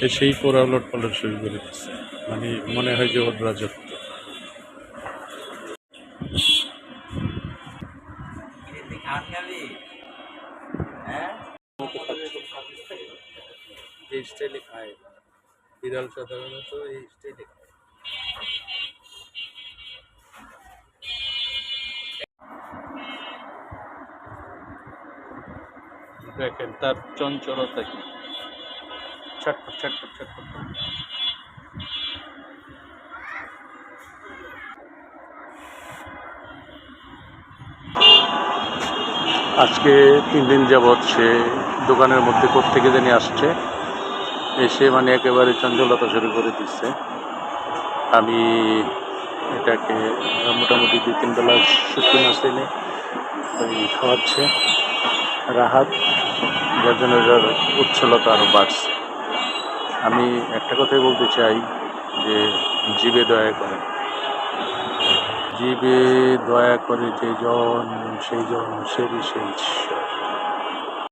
এসেই পোড়া উলট পালট শুরু করে দিচ্ছে, মানে মনে হয় যে ওর রাজত্ব। যে স্টাইলে খায় বিড়াল সাধারণত এই স্টাইলে খায়। দেখেন তার চঞ্চলতা কি, ছটফট ছটফট ছটফট। আজকে 3 দিন যাবৎ সে দোকানের মধ্যে কোত্থেকে জানি আসছে, এসে মানে একেবারে চঞ্চলতা শুরু করে দিচ্ছে। আমি এটাকে মোটামুটি 2-3 বেলা শুটকি মাছ এনে ওই খাওয়াচ্ছে রাহাত, যার জন্য এটার উচ্ছলতা আরও বাড়ছে। আমি একটা কথাই বলতে চাই যে জীবে দয়া করে, জীবে দয়া করে যেজন সেইজন সেরই সেই ঈশ্বর।